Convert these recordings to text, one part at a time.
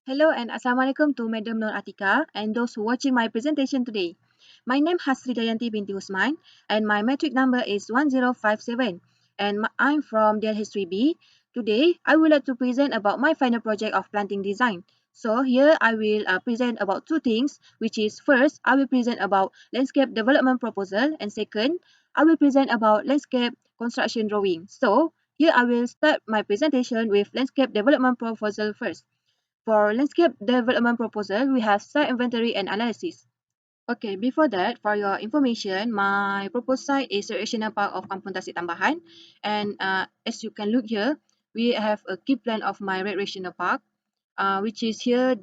Hello and Assalamualaikum to Madam Nur Atika and those who watching my presentation today. My name Hasri Dayanti binti Usman and my metric number is 1057 and I'm from Del History B. Today, I would like to present about my final project of planting design. So here I will present about two things, which is first, I will present about landscape development proposal and second, I will present about landscape construction drawing. So here I will start my presentation with landscape development proposal first. For landscape development proposal, we have site inventory and analysis. Okay, before that, for your information, my proposed site is recreational park of Kampung Tasik Tambahan. And as you can look here, we have a key plan of my recreational park, which is here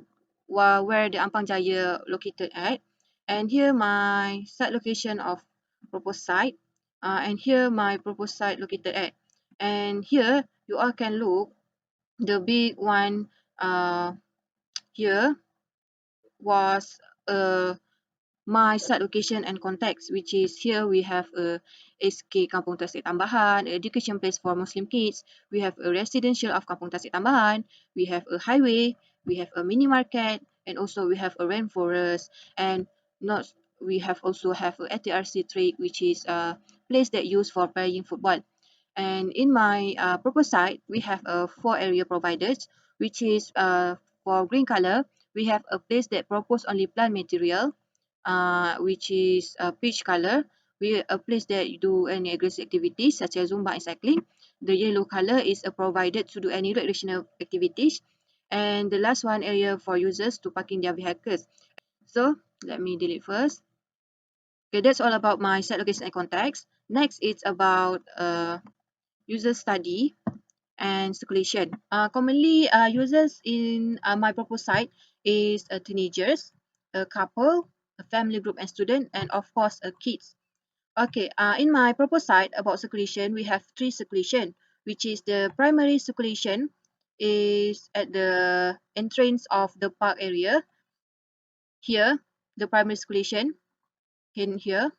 where the Ampang Jaya located at. And here my site location of proposed site. And here my proposed site located at. And here you all can look the big one here was my site location and context, which is here we have a SK Kampung Tasik Tambahan, education place for Muslim kids, we have a residential of Kampung Tasik Tambahan, we have a highway, we have a mini market, and also we have a rainforest, and not we have also have a ATRC track, which is a place that used for playing football. And in my proposed site, we have a 4 area provided, which is for green color, we have a place that propose only plant material, which is peach color. We a place that you do any aggressive activities such as Zumba and cycling. The yellow color is provided to do any recreational activities. And the last one area for users to parking their vehicles. So let me delete first. Okay, that's all about my site location and context. Next, it's about user study and circulation. Commonly, users in my proposed site is teenagers, a couple, a family group and student, and of course, kids. Okay, in my proposed site about circulation, we have three circulation, which is the primary circulation is at the entrance of the park area. Here, the primary circulation in here,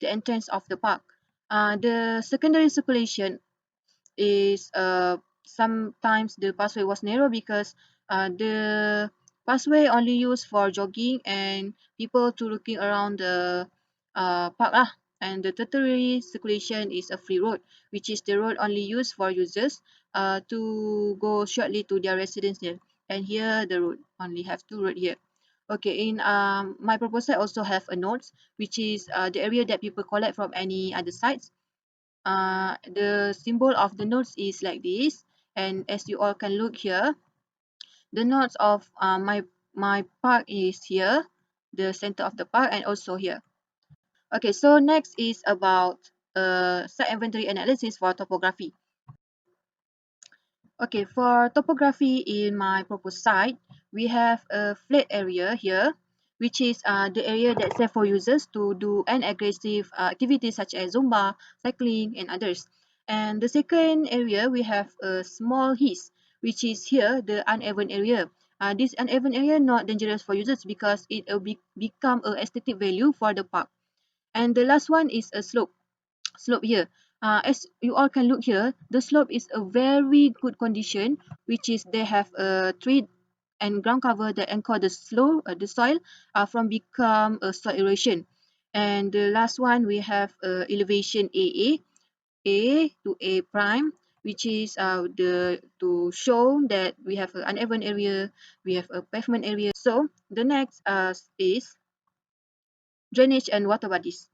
the entrance of the park. The secondary circulation is sometimes the pathway was narrow because the pathway only used for jogging and people to looking around the park lah. And the tertiary circulation is a free road, which is the road only used for users to go shortly to their residence. And here the road only have two road here. Okay, in my proposal also have a notes, which is the area that people collect from any other sites. The symbol of the nodes is like this, and as you all can look here, the nodes of my park is here, the center of the park, and also here. Okay, so next is about site inventory analysis for topography. Okay, for topography in my proposed site, we have a flat area here, which is the area that's safe for users to do an aggressive activities such as Zumba, cycling, and others. And the second area, we have a small hills, which is here, the uneven area. This uneven area not dangerous for users because it will become a aesthetic value for the park. And the last one is a slope here. As you all can look here, the slope is a very good condition, which is they have a tree and ground cover that anchor the soil from become a soil erosion. And the last one we have elevation A to A prime, which is the to show that we have an uneven area, we have a pavement area. So the next is drainage and water bodies.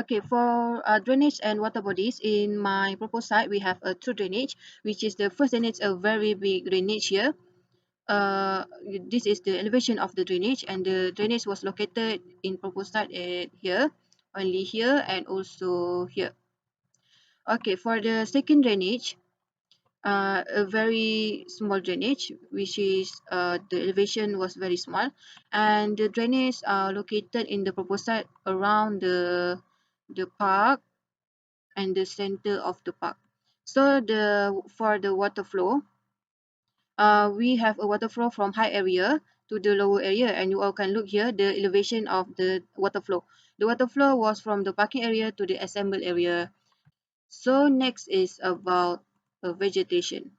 Okay, for drainage and water bodies, in my proposed site, we have a two drainage, which is the first drainage, a very big drainage here. This is the elevation of the drainage, and the drainage was located in proposed site at here, only here, and also here. Okay, for the second drainage, a very small drainage, which is the elevation was very small, and the drainage are located in the proposed site around the park and the center of the park. So for the water flow, we have a water flow from high area to the lower area, and you all can look here the elevation of the water flow. The water flow was from the parking area to the assembled area. So next is about vegetation.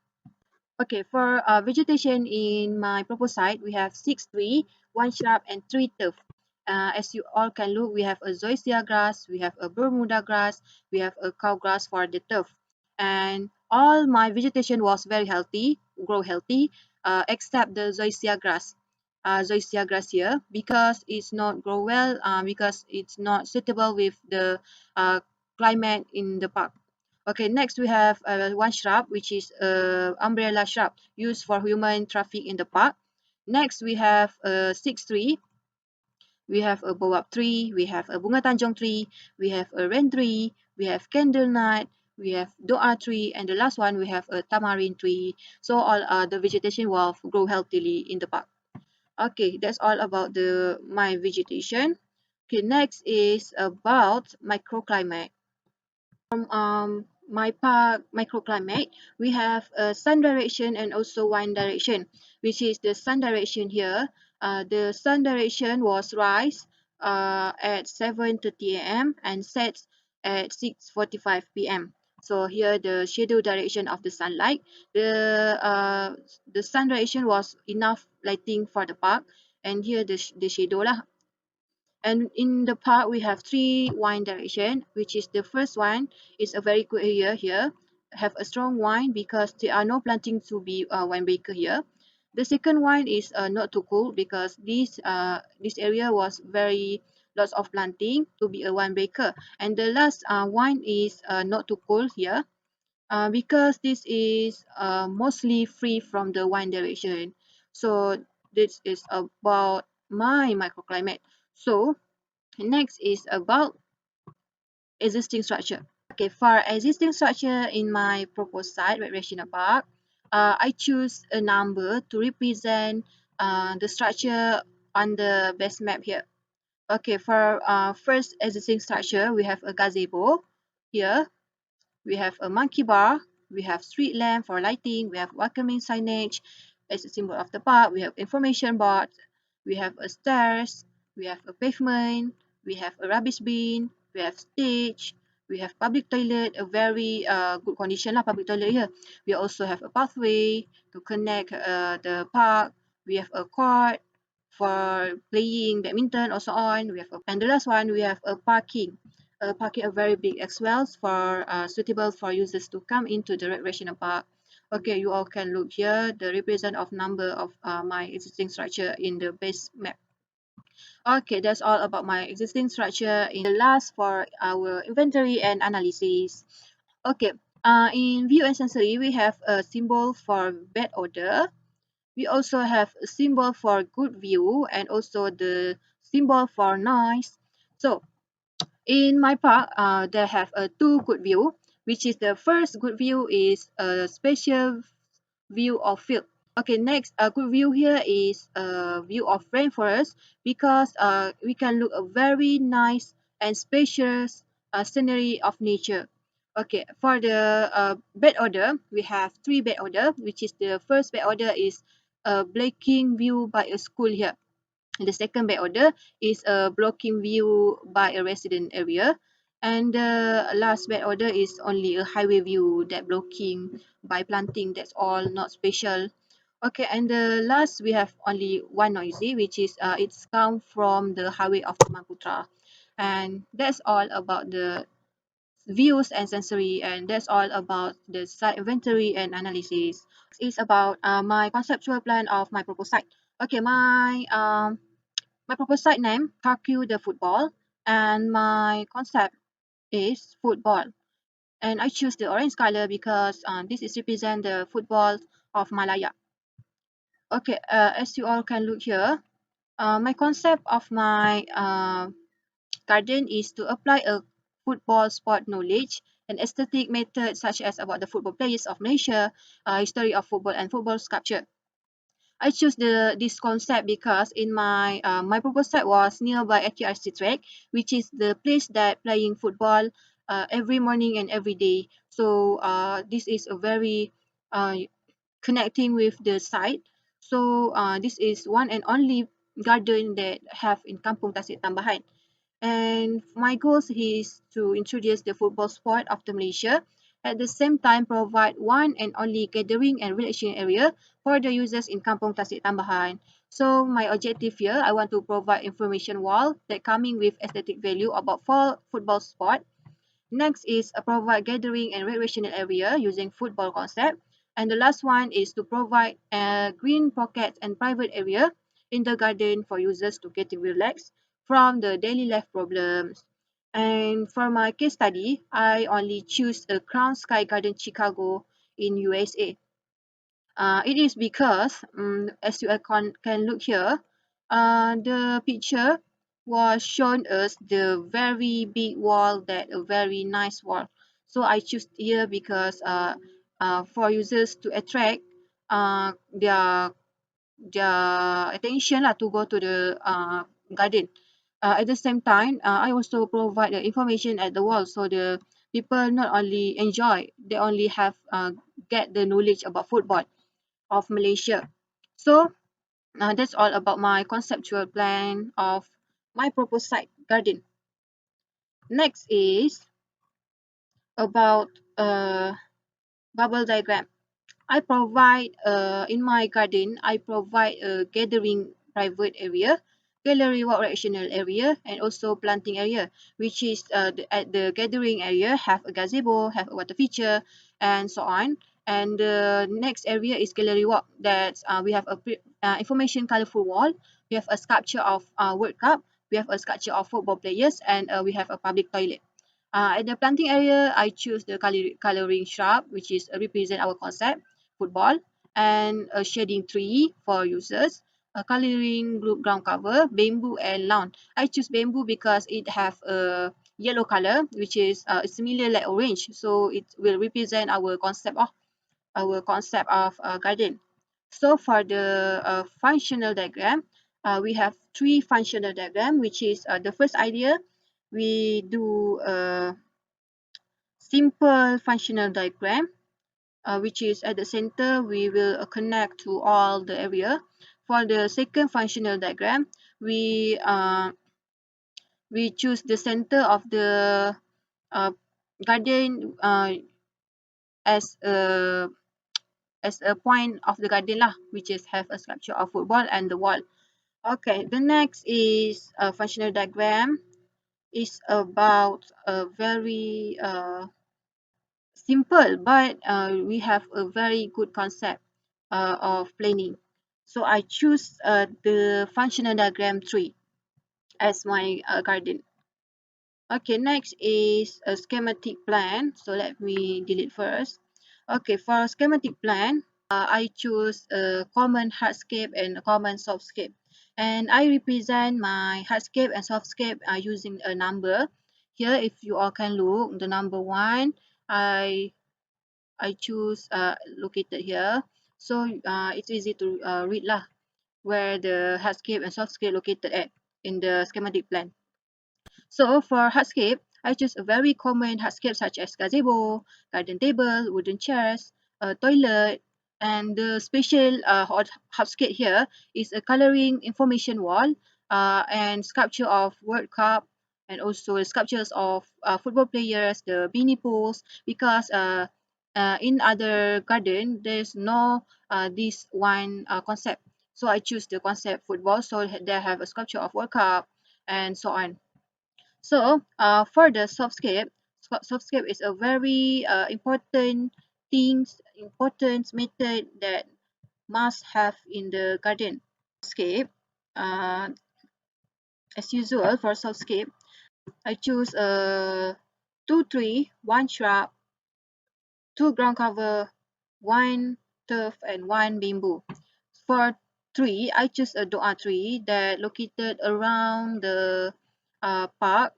Okay, for vegetation in my proposed site, we have 6 trees, 1 shrub, and 3 turf. As you all can look, we have a zoysia grass, we have a Bermuda grass, we have a cow grass for the turf. And all my vegetation was very healthy, grow healthy, except the zoysia grass. Zoysia grass here, because it's not grow well, because it's not suitable with the uh, climate in the park. Okay, next we have 1 shrub, which is umbrella shrub used for human traffic in the park. Next we have 6 tree. We have a baobab tree, we have a bunga tanjong tree, we have a ren tree, we have candle nut, we have doa tree, and the last one we have a tamarind tree. So all the vegetation will grow healthily in the park. Okay, that's all about the my vegetation. Okay, next is about microclimate. My park microclimate, we have a sun direction and also wind direction, which is the sun direction here. The sun direction was rise at 7:30 a.m. and sets at 6:45 p.m. So here the shadow direction of the sunlight. The sun direction was enough lighting for the park, and here the shadow lah. And in the park, we have 3 wind direction, which is the first one is a very good area here, have a strong wind because there are no planting to be windbreaker here. The second one is not too cool because this area was very lots of planting to be a windbreaker. And the last one is not too cool here because this is mostly free from the wind direction. So this is about my microclimate. So next is about existing structure. Okay, for existing structure in my proposed site, recreational park, I choose a number to represent the structure on the best map here. Okay, for first existing structure, we have a gazebo here. We have a monkey bar, we have street lamp for lighting, we have welcoming signage as a symbol of the park, we have information board, we have a stairs, we have a pavement, we have a rubbish bin, we have stage, we have public toilet, a very good condition lah public toilet here. We also have a pathway to connect the park, we have a court for playing badminton or so on. And the last one, we have a parking. Parking are very big as well for suitable for users to come into the recreational park. Okay, you all can look here the represent of number of my existing structure in the base map. Okay, that's all about my existing structure. In the last for our inventory and analysis. Okay, in view and sensory, we have a symbol for bad odor. We also have a symbol for good view and also the symbol for noise. So in my park, they have a 2 good view, which is the first good view is a spatial view of field. Okay, next, a good view here is a view of rainforest because we can look a very nice and spacious scenery of nature. Okay, for the bed order, we have 3 bed order, which is the first bed order is a blocking view by a school here. And the second bed order is a blocking view by a resident area. And the last bed order is only a highway view that blocking by planting. That's all, not special. Okay, and the last we have only one noisy, which is it's come from the highway of Maputra. And that's all about the views and sensory, and that's all about the site inventory and analysis. Is about my conceptual plan of my proposed site. Okay, my proposed site name, Parku the Football, and my concept is football. And I choose the orange color because this is represent the football of Malaya. Okay, as you all can look here, my concept of my garden is to apply a football sport knowledge and aesthetic method such as about the football players of Malaysia, history of football and football sculpture. I choose this concept because in my proposed site was nearby AQRC track, which is the place that playing football every morning and every day. So this is a very uh, connecting with the site. So this is one and only garden that have in Kampung Tasik Tambahan. And my goals is to introduce the football sport of the Malaysia At the same time, provide one and only gathering and relaxation area for the users in Kampung Tasik Tambahan. So my objective here, I want to provide information wall that coming with aesthetic value about football sport. Next is provide gathering and recreational area using football concept. And the last one is to provide green pockets and private area in the garden for users to get relaxed from the daily life problems. And for my case study, I only choose a Crown Sky Garden Chicago in USA. It is because, as you can look here, the picture was shown us the very big wall, that a very nice wall. So I choose here because for users to attract their attention to go to the garden. At the same time, I also provide the information at the wall so the people not only enjoy, they only have get the knowledge about football of Malaysia. So that's all about my conceptual plan of my proposed site garden. Next is about bubble diagram. I provide in my garden, I provide a gathering private area, gallery walk recreational area, and also planting area, which is at the gathering area have a gazebo, have a water feature, and so on. And the next area is gallery walk. That we have a information colorful wall. We have a sculpture of World Cup. We have a sculpture of football players, and we have a public toilet. At the planting area, I choose the coloring shrub, which is represent our concept, football, and a shading tree for users, a coloring group ground cover, bamboo and lawn. I choose bamboo because it have a yellow color, which is similar like orange, so it will represent our concept of garden. So for the functional diagram, we have three functional diagram, which is the first idea. We do a simple functional diagram, which is at the center. We will connect to all the area. For the second functional diagram, we choose the center of the uh, garden as a point of the garden lah, which is have a structure of football and the wall. Okay, the next is a functional diagram. Is about a very simple, but we have a very good concept of planning. So I choose the functional diagram 3 as my garden. Okay, next is a schematic plan. So let me delete first. Okay, for schematic plan, I choose a common hardscape and a common softscape. And I represent my hardscape and softscape using a number. Here, if you all can look, the number 1, I choose located here. So it's easy to read lah where the hardscape and softscape located at in the schematic plan. So for hardscape, I choose a very common hardscape such as gazebo, garden table, wooden chairs, a toilet, and the special hardscape here is a coloring information wall and sculpture of World Cup, and also sculptures of football players, the beanie pools, because in other garden there's no this one concept. So I choose the concept football, so they have a sculpture of World Cup and so on. So for the softscape is a very important method that must have in the garden. Scape, uh, as usual for softscape, I choose a 2 tree, 1 shrub, 2 ground cover, 1 turf, and 1 bamboo. For tree, I choose a doa tree that located around the park,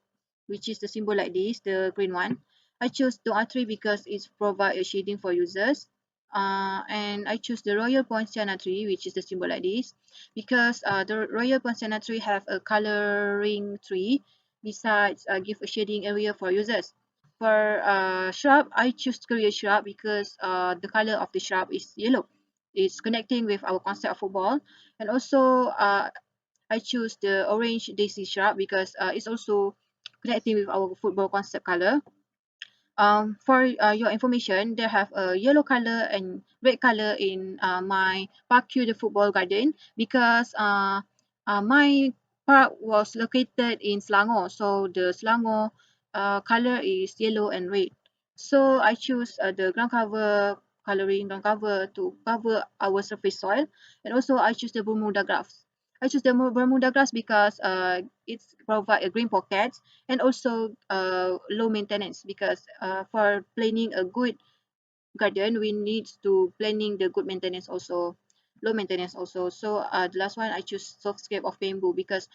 which is the symbol like this, the green one. I choose doa tree because it provide a shading for users. And I choose the royal poinciana tree, which is the symbol like this, because the royal poinciana tree have a coloring tree, besides give a shading area for users. For shrub, I choose Korea shrub because the color of the shrub is yellow. It's connecting with our concept of football. And also, I choose the orange daisy shrub because it's also connecting with our football concept color. For your information, they have a yellow color and red color in my Park the football garden because my park was located in Selangor, so the Selangor color is yellow and red. So I choose the ground cover coloring ground cover to cover our surface soil, and also I choose the Bermuda grass. I choose the Bermuda grass because it's provide a green pocket and also low maintenance because for planning a good garden we need to planning the good maintenance also, low maintenance also. So the last one I choose softscape of bamboo because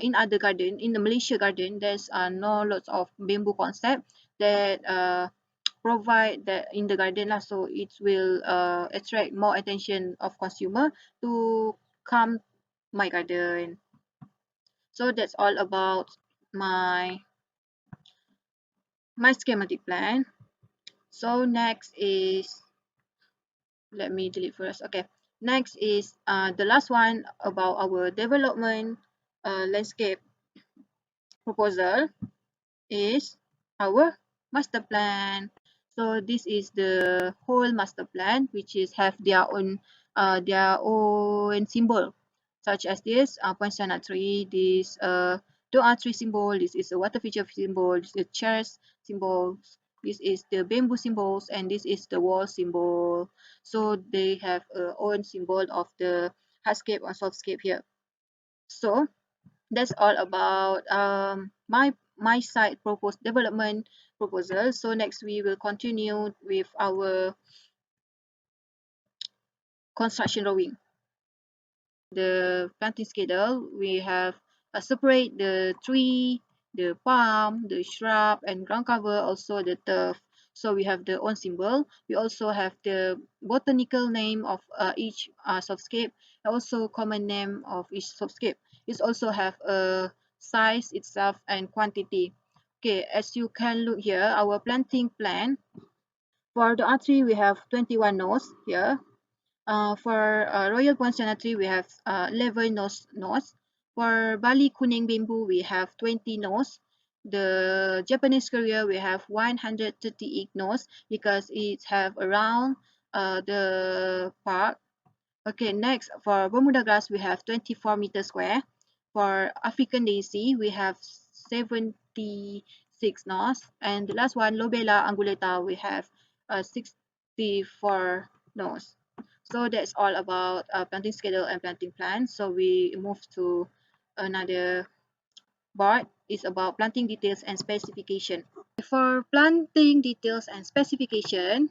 in other garden in the Malaysia garden there's no lots of bamboo concept that provide that in the garden lah, so it will attract more attention of consumer to come my garden. So that's all about my schematic plan. So next is, let me delete first. Okay, next is the last one about our development landscape proposal is our master plan. So this is the whole master plan, which is have their own symbol, such as this Pontianak tree, this doa tree symbol, this is a water feature symbol, this is a chairs symbol, this is the bamboo symbols, and this is the wall symbol. So they have a own symbol of the hardscape or softscape here. So that's all about my side proposed development proposal. So next we will continue with our construction drawing. The planting schedule, we have separate the tree, the palm, the shrub, and ground cover, also the turf. So we have the own symbol. We also have the botanical name of each softscape, also common name of each softscape. It also have a size itself and quantity. Okay, as you can look here, our planting plan for the artery we have 21 nodes here. For Royal Pontianak tree, we have 11 nodes. For Bali Kuning bamboo, we have 20 nodes. The Japanese Korea, we have 138 nodes because it have around the park. Okay, next for Bermuda grass, we have 24 meters square. For African daisy, we have 76 nodes. And the last one, Lobella angulata, we have 64 nodes. So that's all about planting schedule and planting plan. So we move to another part. It's about planting details and specification. For planting details and specification,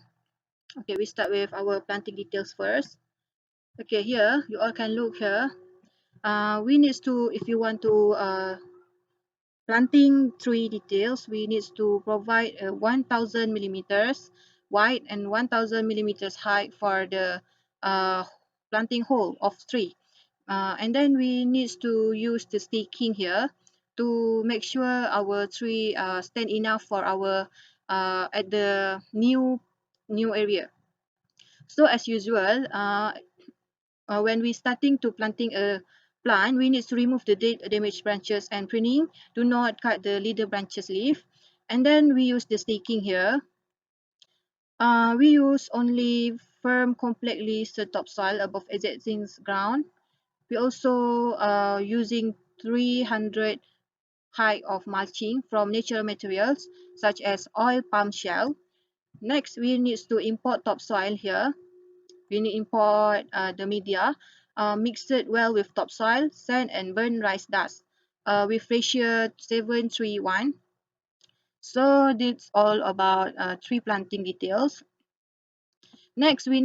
okay, we start with our planting details first. Okay, here you all can look here. We need to, if you want to planting tree details, we need to provide 1000 millimeters wide and 1000 millimeters height for the planting hole of tree. And then we need to use the staking here to make sure our tree stand enough for our at the new area. So as usual, when we starting to planting a plant, we need to remove the dead damaged branches and pruning. Do not cut the leader branches leaf. And then we use the staking here. We use only firm, completely the topsoil above existing ground. We also using 300 height of mulching from natural materials such as oil palm shell. Next, we need to import topsoil here. We need import the media, mix it well with topsoil, sand, and burn rice dust with ratio 7:1. So that's all about tree planting details. Next, we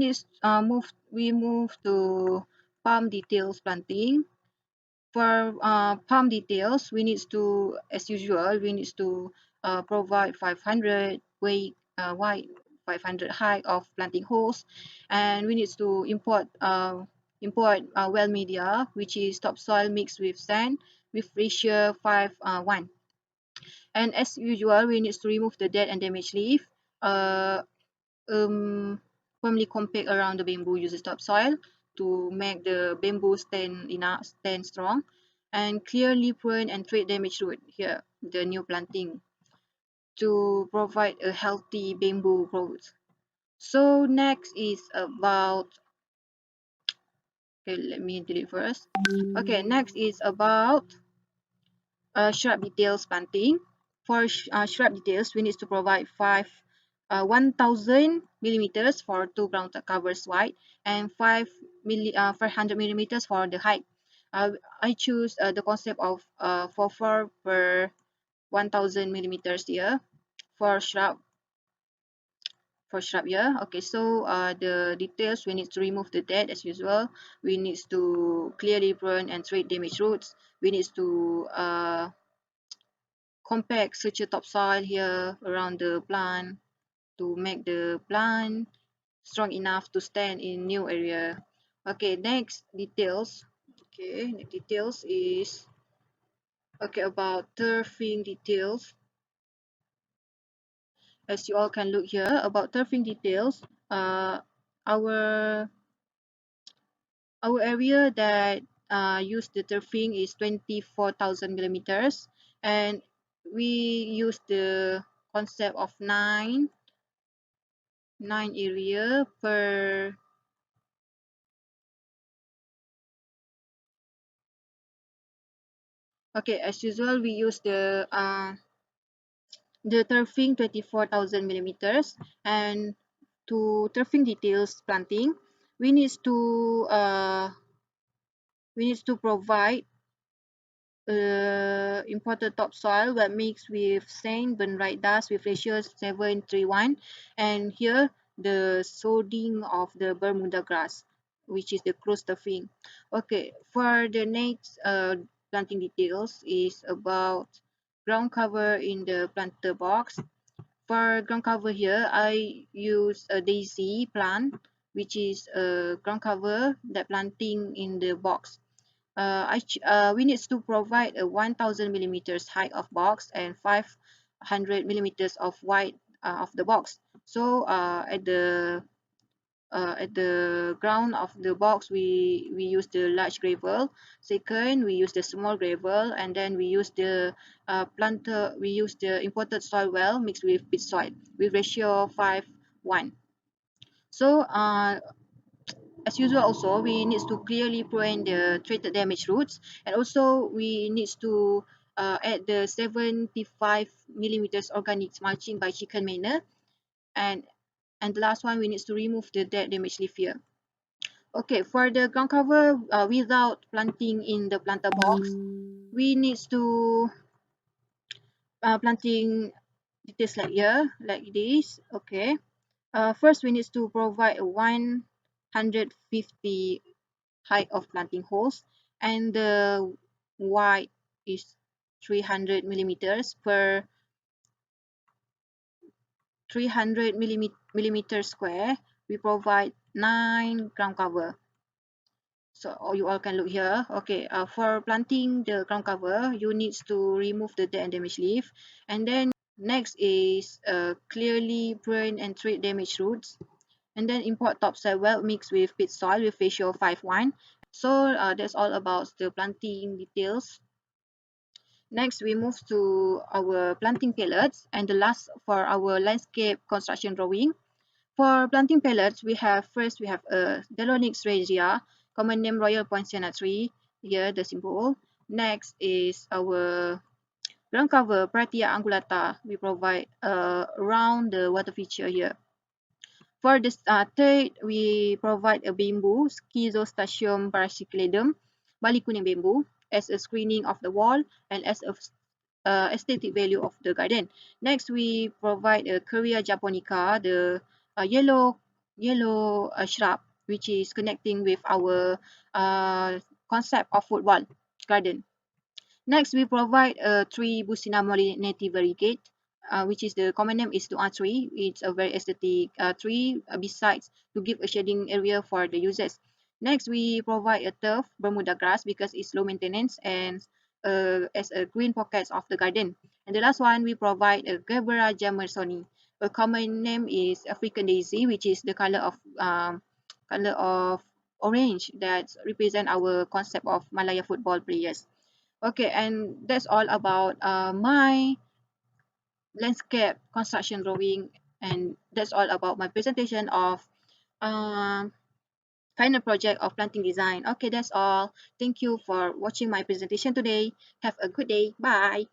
move to palm details planting. For palm details, we need to, as usual, we need to provide 500 wide, 500 high of planting holes, and we need to import well media, which is topsoil mixed with sand with ratio 5:1. And as usual, we need to remove the dead and damaged leaf. Uh, Firmly compact around the bamboo uses topsoil to make the bamboo stand strong, and clearly prune and treat damaged root here, the new planting. to provide a healthy bamboo growth. So next is about, okay, let me delete first. Okay, next is about shrub details planting. For shrub details, we need to provide 1000 millimeters for two ground covers wide and 500 millimeters for the height. I choose the concept of 4 per 1000 millimeters here for shrub here. Okay, so the details, we need to remove the dead as usual. We need to clearly prune and treat damaged roots. We need to compact such a topsoil here around the plant to make the plant strong enough to stand in new area. Okay, next details. Okay, the details is okay about turfing details. As you all can look here about turfing details, our area that use the turfing is 24,000 millimeters, and we use the concept of nine area per. Okay, as usual we use the turfing 24,000 millimeters, and to turfing details planting we need to provide imported topsoil that mixed with sand, burn-right dust with ratio 7:1, and here the sodding of the Bermuda grass, which is the close turfing. Okay, for the next planting details is about ground cover in the planter box. For ground cover here, I use a daisy plant, which is a ground cover that planting in the box. We need to provide a 1000 millimeters height of box and 500 millimeters of wide of the box. So at the ground of the box, we use the large gravel. Second, we use the small gravel, and then we use the planter. We use the imported soil well mixed with peat soil with ratio 5:1. So as usual also we need to clearly prune the treated damaged roots, and also we need to add the 75 millimeters organic mulching by chicken manure, and the last one we need to remove the dead damaged leaf here. Okay, for the ground cover without planting in the planter box, we need to planting details like here like this. Okay, first we need to provide a 150 height of planting holes, and the wide is 300 millimeters per 300 millimeter square. We provide 9 ground cover. So you all can look here. Okay, for planting the ground cover, you need to remove the dead and damaged leaf, and then next is clearly prune and treat damaged roots, and then import topsoil well mixed with peat soil with ratio 5:1. So that's all about the planting details. Next, we move to our planting pellets, and the last for our landscape construction drawing. For planting pellets, we have a Delonix regia, common name Royal Poinciana tree. Here the symbol. Next is our ground cover Pratia angulata. We provide around the water feature here. For the third, we provide a bamboo, Schizostasium brachicaledum, Bali kuning bamboo, as a screening of the wall and as a aesthetic value of the garden. Next, we provide a Career japonica, the yellow shrub, which is connecting with our concept of football garden. Next, we provide a tree Bucina native variegate, which is the common name is Dua tree. It's a very aesthetic tree, besides to give a shading area for the users. Next, we provide a turf Bermuda grass because it's low maintenance and as a green pockets of the garden. And the last one, we provide a Gerbera jamersoni. A common name is African daisy, which is the color of orange that represent our concept of Malaya football players. Okay, and that's all about my landscape construction drawing. And that's all about my presentation of um, final project of planting design. Okay, that's all. Thank you for watching my presentation today. Have a good day. Bye.